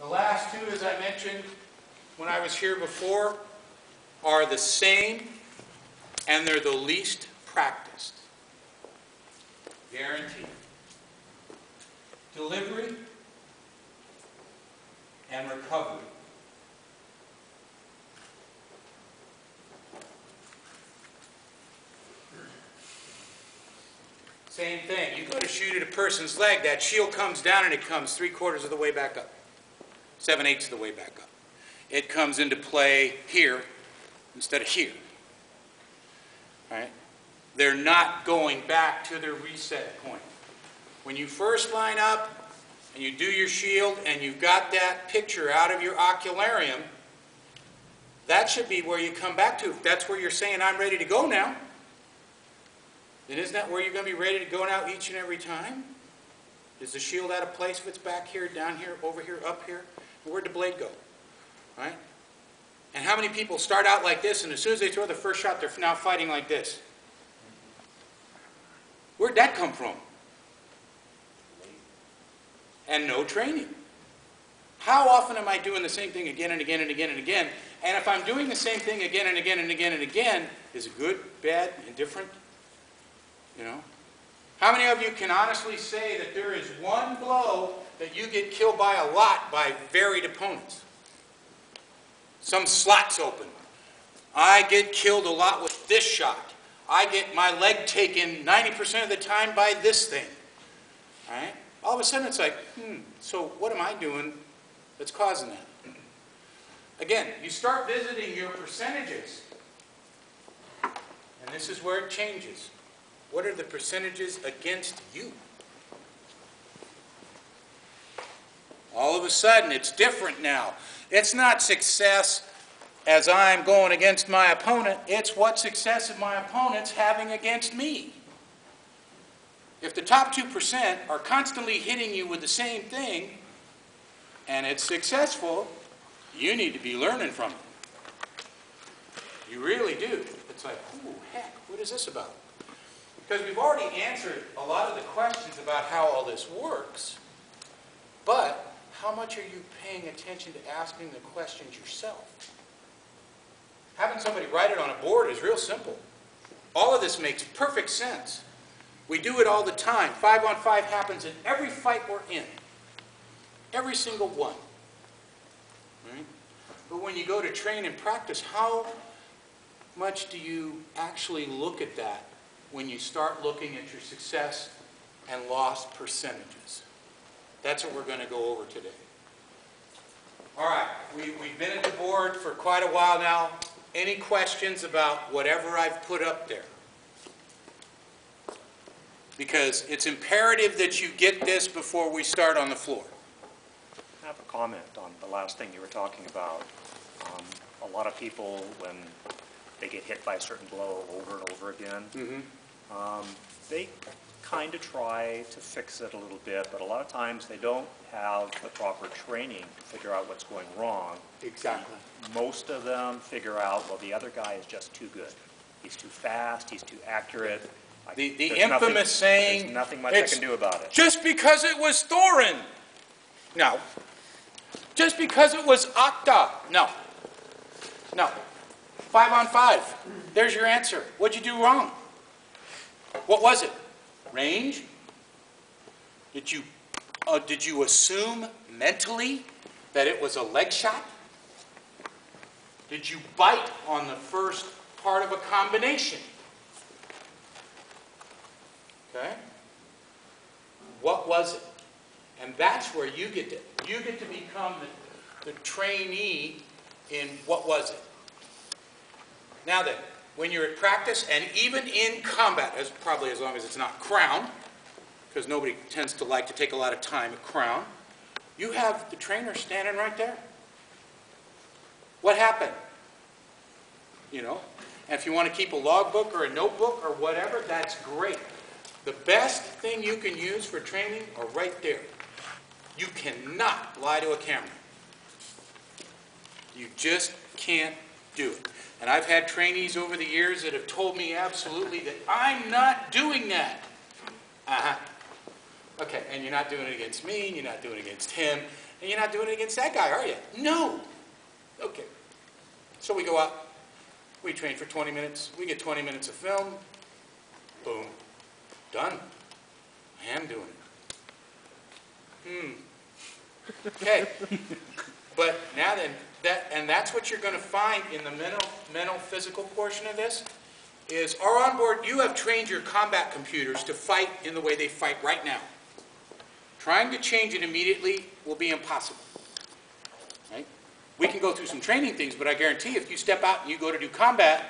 The last two, as I mentioned when I was here before, are the same, and they're the least practiced. Guaranteed. Delivery and recovery. Same thing. You go to shoot at a person's leg, that shield comes down and it comes 3/4 of the way back up. 7/8 of the way back up. It comes into play here instead of here. Right? They're not going back to their reset point. When you first line up and you do your shield and you've got that picture out of your ocularium, that should be where you come back to. If that's where you're saying, I'm ready to go now, then isn't that where you're going to be ready to go now each and every time? Is the shield out of place if it's back here, down here, over here, up here? Where'd the blade go? Right? And how many people start out like this, and as soon as they throw the first shot, they're now fighting like this? Where'd that come from? And no training. How often am I doing the same thing again and again and again and again? And if I'm doing the same thing again and again and again and again, is it good, bad, indifferent? You know? How many of you can honestly say that there is one blow that you get killed by a lot by varied opponents? Some slots open. I get killed a lot with this shot. I get my leg taken 90% of the time by this thing. All right? All of a sudden it's like, so what am I doing that's causing that? Again, you start visiting your percentages. And this is where it changes. What are the percentages against you? All of a sudden, it's different now. It's not success as I'm going against my opponent. It's what success is my opponent's having against me. If the top 2% are constantly hitting you with the same thing, and it's successful, you need to be learning from it. You really do. It's like, ooh, heck, what is this about? Because we've already answered a lot of the questions about how all this works, but how much are you paying attention to asking the questions yourself? Having somebody write it on a board is real simple. All of this makes perfect sense. We do it all the time. 5-on-5 happens in every fight we're in. Every single one. Right? But when you go to train and practice, how much do you actually look at that when you start looking at your success and loss percentages? That's what we're going to go over today. All right, we've been at the board for quite a while now. Any questions about whatever I've put up there? Because it's imperative that you get this before we start on the floor. I have a comment on the last thing you were talking about. A lot of people, when they get hit by a certain blow over and over again, they kind of try to fix it a little bit, but a lot of times they don't have the proper training to figure out what's going wrong. Exactly. Most of them figure out, well, the other guy is just too good. He's too fast, he's too accurate. The infamous saying, there's nothing much I can do about it. Just because it was Thorin. No. Just because it was Octa. No. No. 5-on-5. There's your answer. What'd you do wrong? What was it? Range? Did you assume mentally that it was a leg shot? Did you bite on the first part of a combination? Okay? What was it? And that's where you get to become the trainee in what was it. Now then, when you're at practice and even in combat, probably as long as it's not crown, because nobody tends to like to take a lot of time at crown, you have the trainer standing right there. What happened? You know? And if you want to keep a logbook or a notebook or whatever, that's great. The best thing you can use for training are right there. You cannot lie to a camera. You just can't do it. And I've had trainees over the years that have told me absolutely that I'm not doing that. Okay, and you're not doing it against me, and you're not doing it against him. And you're not doing it against that guy, are you? No. Okay. So we go out, we train for 20 minutes, we get 20 minutes of film, boom, done. I am doing it. Okay. But now then, that's what you're going to find in the mental, physical portion of this, is our onboard, you have trained your combat computers to fight in the way they fight right now. Trying to change it immediately will be impossible. Right? We can go through some training things, but I guarantee if you step out and you go to do combat,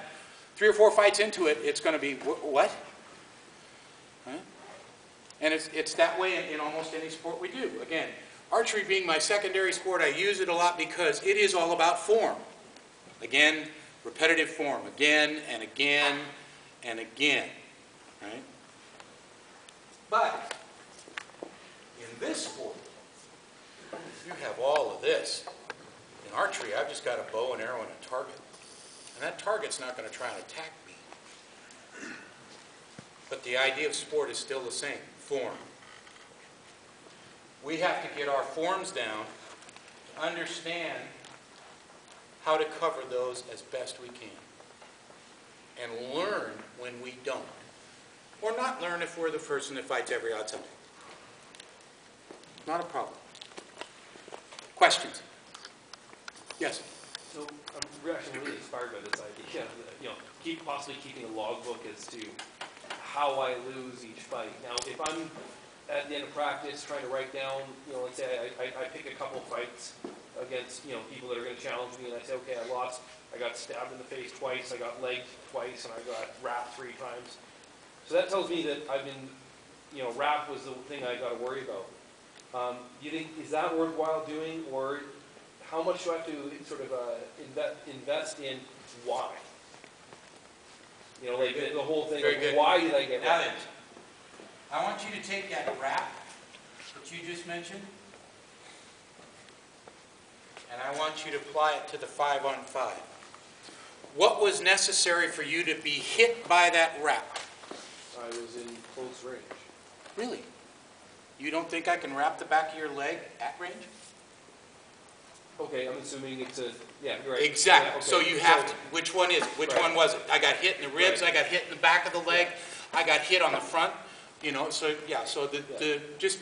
3 or 4 fights into it, it's going to be, what? Right? And it's that way in almost any sport we do. Again, archery being my secondary sport, I use it a lot because it is all about form. Again, repetitive form, again and again and again. Right? But in this sport, you have all of this. In archery, I've just got a bow, an arrow, and a target. And that target's not going to try and attack me. But the idea of sport is still the same, form. We have to get our forms down to understand how to cover those as best we can. And learn when we don't. Or not learn if we're the person that fights every odd Sunday. Not a problem. Questions? Yes? So I'm actually really inspired by this idea. Possibly keeping a logbook as to how I lose each fight. Now, if I'm at the end of practice trying to write down, let's say I pick a couple fights against, people that are going to challenge me, and I say, okay, I lost. I got stabbed in the face twice, I got legged twice, and I got wrapped 3 times. So that tells me that I've been, wrap was the thing I got to worry about. Do you think, is that worthwhile doing, or how much do I have to sort of invest in why? Like the whole thing, like, why did I get wrapped? I want you to take that wrap that you just mentioned, and I want you to apply it to the 5-on-5. What was necessary for you to be hit by that wrap? I was in close range. Really? You don't think I can wrap the back of your leg at range? Okay, I'm assuming it's a, yeah, you're right. Exactly. Yeah, okay. So you have to, which one is it? Which one was it? I got hit in the ribs, Right. I got hit in the back of the leg, I got hit on the front, so yeah, so just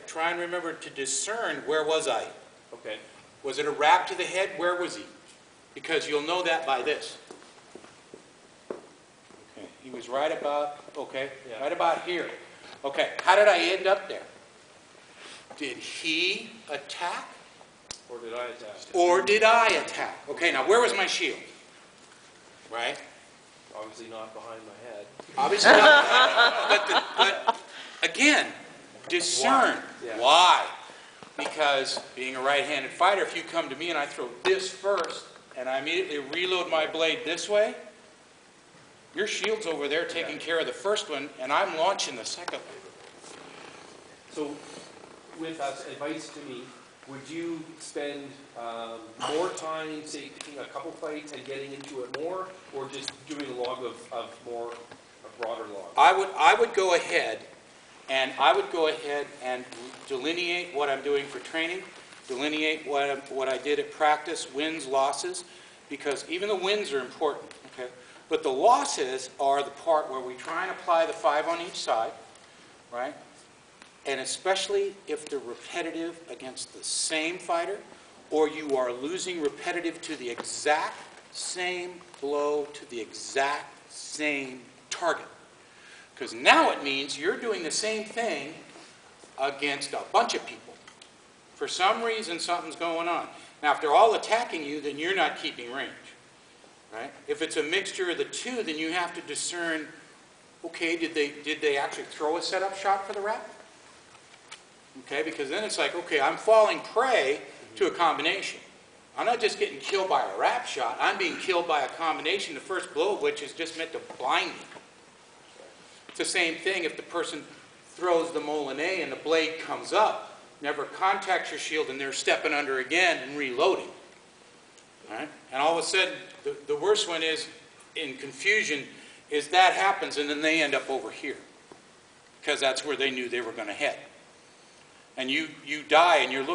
try and remember to discern where was I? Okay. Was it a wrap to the head? Where was he? Because you'll know that by this. Okay, he was right about, right about here. Okay, how did I end up there? Did he attack? Or did I attack? Or did I attack? Okay, now where was my shield? Right? Obviously not behind my head. Obviously not. But again, discern. Why? Because being a right-handed fighter, if you come to me and I throw this first, and I immediately reload my blade this way, your shield's over there taking care of the first one, and I'm launching the second one. So, with advice to me, would you spend more time, say, picking a couple fights and getting into it more, or just doing a log of a broader log? I would go ahead and delineate what I'm doing for training, delineate what I did at practice, wins, losses, because even the wins are important, okay? But the losses are the part where we try and apply the 5 on each side, right? And especially if they're repetitive against the same fighter, or you are losing repetitive to the exact same blow to the exact same target. Because now it means you're doing the same thing against a bunch of people. For some reason, something's going on. Now, if they're all attacking you, then you're not keeping range. Right? If it's a mixture of the two, then you have to discern, okay, did they actually throw a setup shot for the wrap? Okay, because then it's like, okay, I'm falling prey to a combination. I'm not just getting killed by a wrap shot. I'm being killed by a combination, the first blow of which is just meant to blind me. It's the same thing if the person throws the molinet and the blade comes up, never contacts your shield, and they're stepping under again and reloading. All right? And all of a sudden, the worst one is, in confusion, is that happens and then they end up over here. Because that's where they knew they were going to head. And you die and you're looking